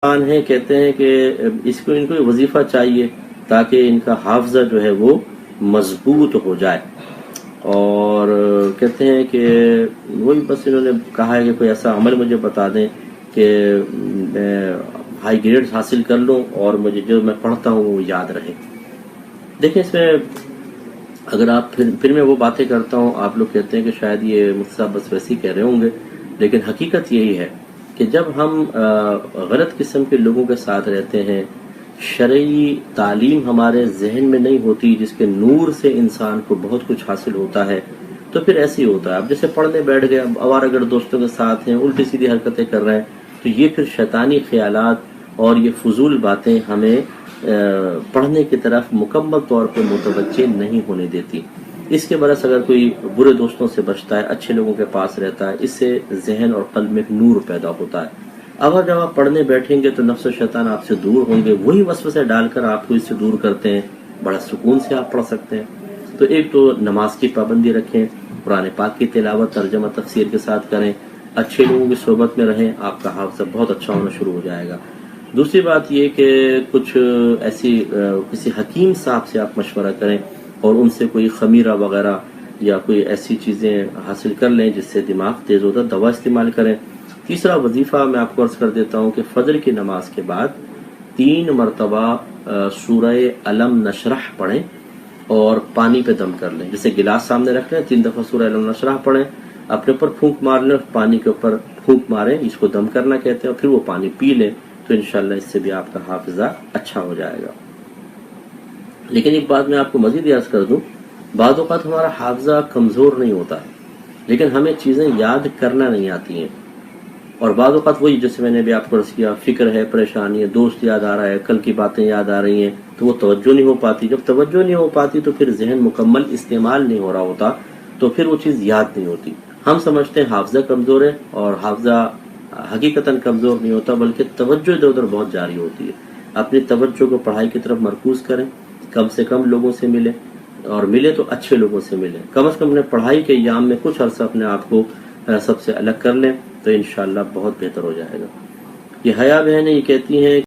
ہیں کہتے ہیں کہ ان کو وظیفہ چاہیے تاکہ ان کا حافظہ جو ہے وہ مضبوط ہو جائے، اور کہتے ہیں کہ وہی بس انہوں نے کہا ہے کہ کوئی ایسا عمل مجھے بتا دیں کہ میں ہائی گریڈ حاصل کر لوں اور مجھے جو میں پڑھتا ہوں وہ یاد رہے۔ دیکھیں اس میں اگر آپ پھر میں وہ باتیں کرتا ہوں، آپ لوگ کہتے ہیں کہ شاید یہ مجھ سے بس ویسے ہی کہہ رہے ہوں گے، لیکن حقیقت یہی ہے کہ جب ہم غلط قسم کے لوگوں کے ساتھ رہتے ہیں، شرعی تعلیم ہمارے ذہن میں نہیں ہوتی جس کے نور سے انسان کو بہت کچھ حاصل ہوتا ہے، تو پھر ایسے ہی ہوتا ہے۔ اب جیسے پڑھنے بیٹھ گئے، اب آوارہ دوستوں کے ساتھ ہیں، الٹی سیدھی حرکتیں کر رہے ہیں، تو یہ پھر شیطانی خیالات اور یہ فضول باتیں ہمیں پڑھنے کی طرف مکمل طور پہ متوجہ نہیں ہونے دیتی۔ اس کے برعکس اگر کوئی برے دوستوں سے بچتا ہے، اچھے لوگوں کے پاس رہتا ہے، اس سے ذہن اور قلب میں ایک نور پیدا ہوتا ہے۔ اب جب آپ پڑھنے بیٹھیں گے تو نفس و شیطان آپ سے دور ہوں گے، وہی وسوسے ڈال کر آپ کو اس سے دور کرتے ہیں، بڑا سکون سے آپ پڑھ سکتے ہیں۔ تو ایک تو نماز کی پابندی رکھیں، قرآن پاک کی تلاوت ترجمہ تفسیر کے ساتھ کریں، اچھے لوگوں کی صحبت میں رہیں، آپ کا حافظہ بہت اچھا ہونا شروع ہو جائے گا۔ دوسری بات یہ کہ کچھ ایسی کسی حکیم صاحب سے آپ مشورہ کریں اور ان سے کوئی خمیرہ وغیرہ یا کوئی ایسی چیزیں حاصل کر لیں جس سے دماغ تیز ہوتا ہے، دوا استعمال کریں۔ تیسرا وظیفہ میں آپ کو عرض کر دیتا ہوں کہ فجر کی نماز کے بعد 3 مرتبہ سورہ علم نشرح پڑھیں اور پانی پہ دم کر لیں، جیسے گلاس سامنے رکھ لیں، 3 دفعہ سورہ علم نشرح پڑھیں، اپنے اوپر پھونک مار لیں، پانی کے اوپر پھونک ماریں، اس کو دم کرنا کہتے ہیں، اور پھر وہ پانی پی لیں، تو انشاءاللہ اس سے بھی آپ کا حافظہ اچھا ہو جائے گا۔ لیکن ایک بات میں آپ کو مزید عرض کر دوں، بعض اوقات ہمارا حافظہ کمزور نہیں ہوتا، لیکن ہمیں چیزیں یاد کرنا نہیں آتی ہیں، اور بعض اوقات وہی جیسے میں نے بھی آپ کو عرض کیا، فکر ہے، پریشانی ہے، دوست یاد آ رہا ہے، کل کی باتیں یاد آ رہی ہیں، تو وہ توجہ نہیں ہو پاتی۔ جب توجہ نہیں ہو پاتی تو پھر ذہن مکمل استعمال نہیں ہو رہا ہوتا، تو پھر وہ چیز یاد نہیں ہوتی۔ ہم سمجھتے ہیں حافظہ کمزور ہے، اور حافظہ حقیقتاً کمزور نہیں ہوتا، بلکہ توجہ ادھر ادھر بہت جاری ہوتی ہے۔ اپنی توجہ کو پڑھائی کی طرف مرکوز کریں، کم سے کم لوگوں سے ملیں، اور ملے تو اچھے لوگوں سے ملیں، کم از کم اپنے پڑھائی کے ایام میں کچھ عرصہ اپنے آپ کو سب سے الگ کر لیں، تو انشاءاللہ بہت بہتر ہو جائے گا۔ یہ حیا بہنیں یہ کہتی ہیں